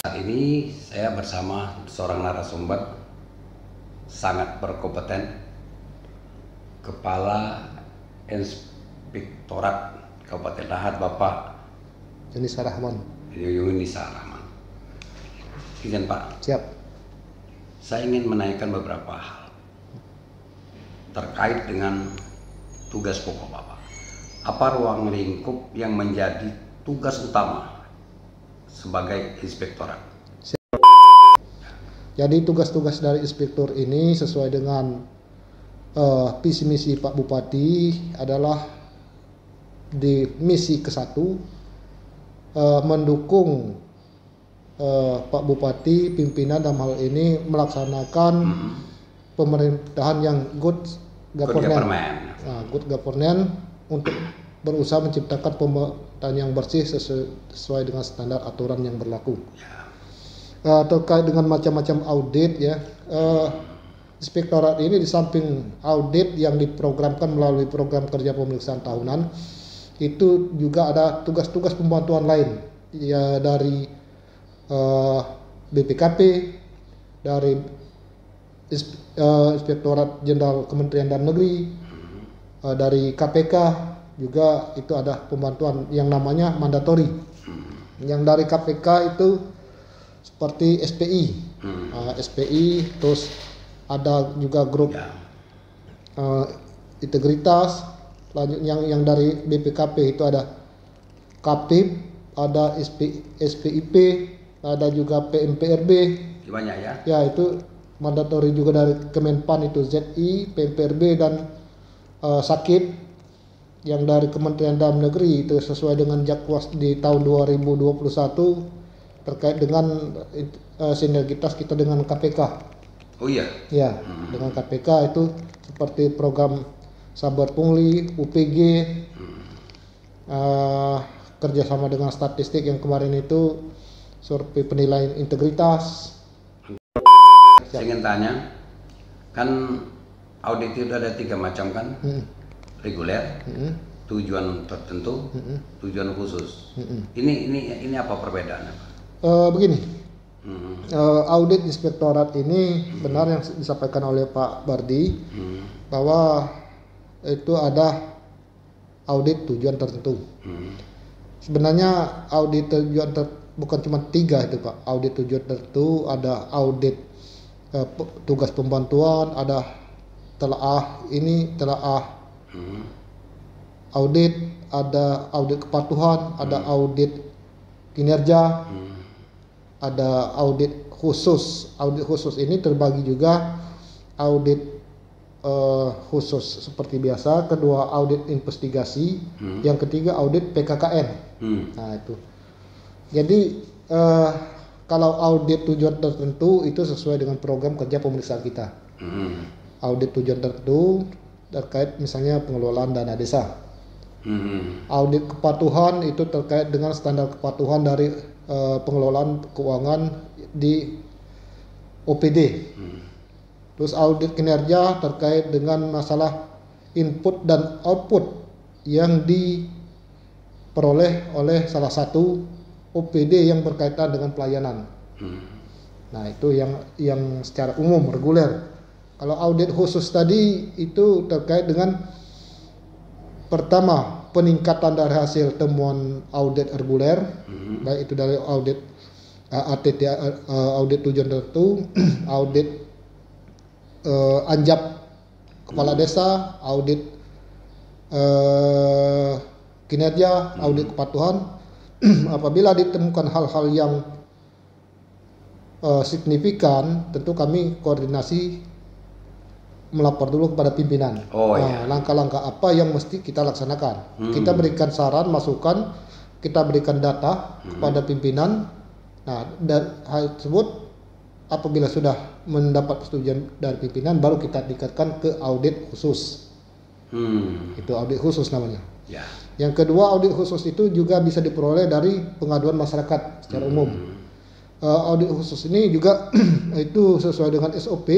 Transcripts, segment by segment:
Saat ini saya bersama seorang narasumber sangat berkompeten, Kepala Inspektorat Kabupaten Lahat, Bapak Yunisa Rahman. Yunisa Rahman. Izin Pak, Siap. saya ingin menanyakan beberapa hal terkait dengan tugas pokok Bapak. Apa ruang lingkup yang menjadi tugas utama sebagai inspektorat? Jadi tugas-tugas dari inspektur ini sesuai dengan visi misi Pak Bupati adalah di misi ke-1 mendukung Pak Bupati, pimpinan dalam hal ini melaksanakan pemerintahan yang good governance. Good governance untuk berusaha menciptakan pemerintahan yang bersih sesuai dengan standar aturan yang berlaku. Terkait dengan macam-macam audit ya, inspektorat ini di samping audit yang diprogramkan melalui program kerja pemeriksaan tahunan, itu juga ada tugas-tugas pembantuan lain ya, dari BPKP, dari Inspektorat Jenderal Kementerian Dalam Negeri, dari KPK juga itu ada pembantuan yang namanya mandatori. Yang dari KPK itu seperti SPI, terus ada juga grup integritas. Lanjut yang dari BPKP itu ada KAPIP, ada SPIP, ada juga PMPRB. Banyak ya? Ya, itu mandatori juga dari Kemenpan itu ZI, PMPRB dan Sakit. Yang dari Kementerian Dalam Negeri itu sesuai dengan Jakwas di tahun 2021 terkait dengan sinergitas kita dengan KPK. Oh iya? Ya, dengan KPK itu seperti program Sabar Pungli, UPG, kerjasama dengan statistik yang kemarin itu survei penilaian integritas. Saya ingin tanya, kan audit itu ada 3 macam kan? Reguler, tujuan tertentu, tujuan khusus. Ini apa perbedaannya? Begini, audit inspektorat ini benar yang disampaikan oleh Pak Bardi bahwa itu ada audit tujuan tertentu. Sebenarnya audit tujuan bukan cuma 3 itu Pak. Audit tujuan tertentu, ada audit tugas pembantuan, ada telaah audit, ada audit kepatuhan, ada audit kinerja, ada audit khusus. Audit khusus ini terbagi juga audit khusus seperti biasa, kedua audit investigasi, yang ketiga audit PKKN. Nah itu. Jadi kalau audit tujuan tertentu itu sesuai dengan program kerja pemeriksaan kita. Audit tujuan tertentu terkait misalnya pengelolaan dana desa. Audit kepatuhan itu terkait dengan standar kepatuhan dari pengelolaan keuangan di OPD. Terus audit kinerja terkait dengan masalah input dan output yang diperoleh oleh salah satu OPD yang berkaitan dengan pelayanan. Nah itu yang secara umum reguler. Kalau audit khusus tadi itu terkait dengan pertama peningkatan dari hasil temuan audit reguler, baik itu dari audit ATT, audit tujuan tertentu, audit anjap kepala desa, audit kinerja, audit kepatuhan. Apabila ditemukan hal-hal yang signifikan, tentu kami koordinasi melapor dulu kepada pimpinan. Langkah-langkah apa yang mesti kita laksanakan. Kita berikan saran, masukan, kita berikan data kepada pimpinan. Nah, dan hal tersebut apabila sudah mendapat persetujuan dari pimpinan, baru kita tingkatkan ke audit khusus. Itu audit khusus namanya. Yang kedua, audit khusus itu juga bisa diperoleh dari pengaduan masyarakat secara umum. Audit khusus ini juga itu sesuai dengan SOP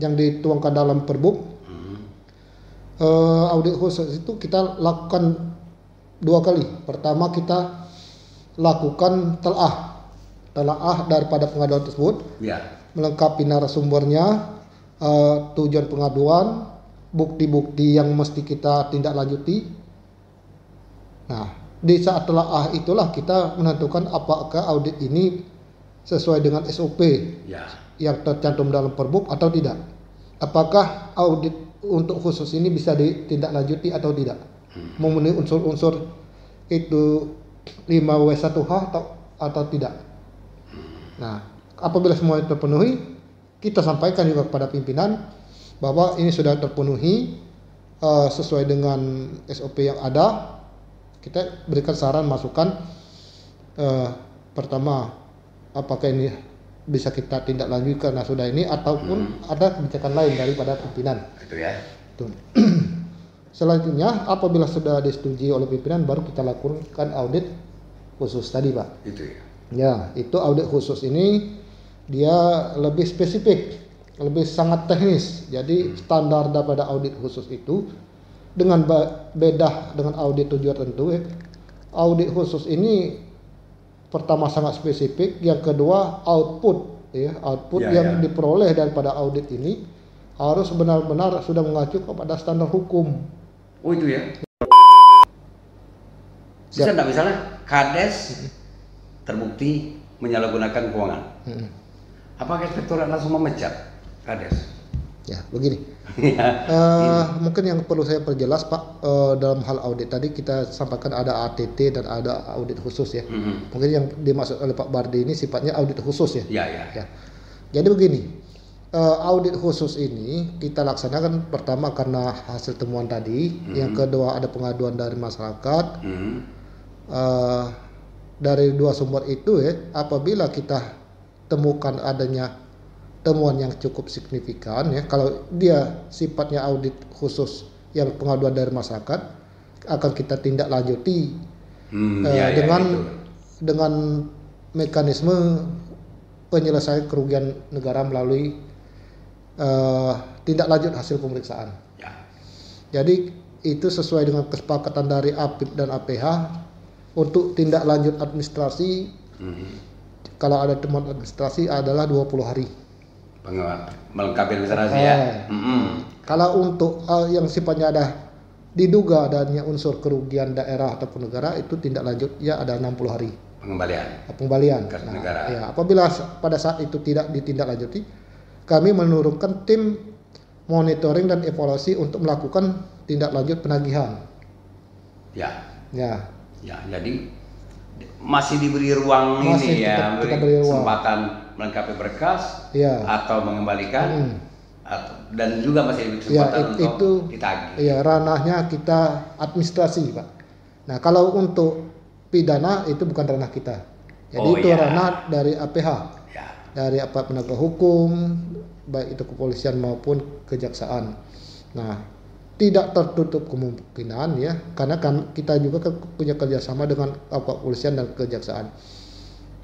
yang dituangkan dalam Perbuk. Audit khusus itu kita lakukan 2 kali. Pertama kita lakukan telaah telaah daripada pengaduan tersebut, Ya. melengkapi narasumbernya, tujuan pengaduan, bukti-bukti yang mesti kita tindak lanjuti. Nah, di saat telaah itulah kita menentukan apakah audit ini sesuai dengan SOP Ya. yang tercantum dalam perbuk atau tidak. Apakah audit untuk khusus ini bisa ditindaklanjuti atau tidak, memenuhi unsur-unsur itu 5W1H atau tidak. Nah, apabila semua itu terpenuhi, kita sampaikan juga kepada pimpinan bahwa ini sudah terpenuhi sesuai dengan SOP yang ada. Kita berikan saran masukan, pertama, apakah ini bisa kita tindak lanjut karena sudah ini, ataupun ada kebijakan lain daripada pimpinan. Itu ya. Tuh. Selanjutnya, apabila sudah disetujui oleh pimpinan, baru kita lakukan audit khusus tadi, Pak. Itu ya. Ya, itu audit khusus ini dia lebih spesifik, lebih sangat teknis. Jadi standar daripada audit khusus itu dengan beda dengan audit tujuan tertentu. Audit khusus ini pertama sangat spesifik, yang kedua output yang diperoleh daripada audit ini harus benar-benar sudah mengacu kepada standar hukum. Oh itu ya. Bisa enggak misalnya Kades terbukti menyalahgunakan keuangan. Apakah inspektorat langsung memecat Kades? Ya, begini. Mungkin yang perlu saya perjelas, Pak, dalam hal audit tadi kita sampaikan ada ATT dan ada audit khusus ya. Mungkin yang dimaksud oleh Pak Bardi ini sifatnya audit khusus ya. Ya. Jadi begini, audit khusus ini kita laksanakan pertama karena hasil temuan tadi, yang kedua ada pengaduan dari masyarakat. Dari dua sumber itu apabila kita temukan adanya temuan yang cukup signifikan kalau dia sifatnya audit khusus yang pengaduan dari masyarakat, akan kita tindak lanjuti dengan mekanisme penyelesaian kerugian negara melalui tindak lanjut hasil pemeriksaan. Jadi itu sesuai dengan kesepakatan dari APIP dan APH untuk tindak lanjut administrasi. Kalau ada temuan administrasi adalah 20 hari. Melengkapi administrasi ya. Kalau untuk yang sifatnya ada diduga adanya unsur kerugian daerah ataupun negara, itu tindak lanjut ya ada 60 hari. Pengembalian ke negara. Ya, apabila pada saat itu tidak ditindaklanjuti, kami menurunkan tim monitoring dan evaluasi untuk melakukan tindak lanjut penagihan. Ya, jadi masih diberi ruang kesempatan melengkapi berkas atau mengembalikan dan juga masih diberi kesempatan untuk ditagih. Iya, ranahnya kita administrasi, Pak. Nah, kalau untuk pidana itu bukan ranah kita. Jadi ranah dari APH. Dari aparat penegak hukum, baik itu kepolisian maupun kejaksaan. Nah, tidak tertutup kemungkinan karena kan kita juga punya kerjasama dengan kepolisian dan kejaksaan.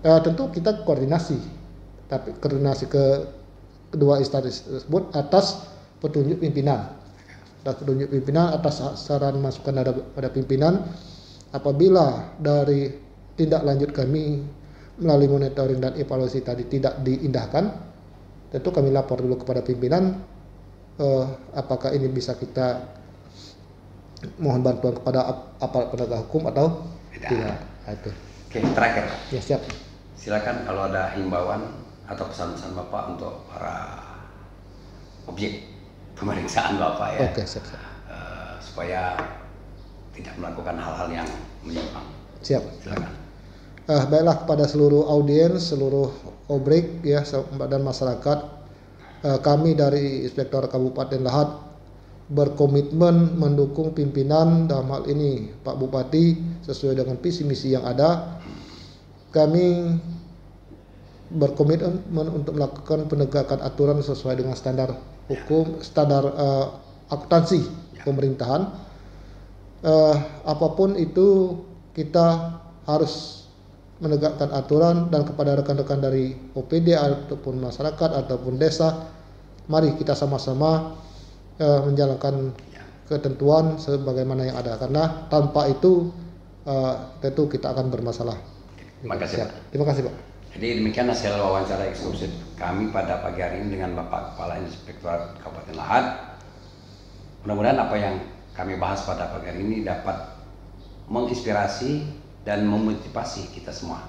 Tentu kita koordinasi, tapi koordinasi ke kedua instansi tersebut atas petunjuk pimpinan. Atas saran masukan pada pimpinan. Apabila dari tindak lanjut kami melalui monitoring dan evaluasi tadi tidak diindahkan, tentu kami lapor dulu kepada pimpinan. Apakah ini bisa kita mohon bantuan kepada aparat penegak hukum atau tidak. Itu. Oke, terakhir. Ya, siap. Silakan kalau ada himbauan atau pesan-pesan Bapak untuk para objek pemeriksaan Bapak ya. Oke, siap. Supaya tidak melakukan hal-hal yang menyimpang. Siap. Silakan. Baiklah, kepada seluruh audiens, seluruh obrek dan masyarakat, kami dari Inspektor Kabupaten Lahat berkomitmen mendukung pimpinan dalam hal ini Pak Bupati sesuai dengan visi misi yang ada. Kami berkomitmen untuk melakukan penegakan aturan sesuai dengan standar hukum, standar akuntansi pemerintahan. Apapun itu kita harus menegakkan aturan, dan kepada rekan-rekan dari OPD ataupun masyarakat ataupun desa, mari kita sama-sama menjalankan ketentuan sebagaimana yang ada, karena tanpa itu tentu kita akan bermasalah. Terima kasih, Pak. Terima kasih, Pak. Jadi demikian hasil wawancara eksklusif kami pada pagi hari ini dengan Bapak Kepala Inspektorat Kabupaten Lahat. Mudah-mudahan apa yang kami bahas pada pagi hari ini dapat menginspirasi dan memotivasi kita semua.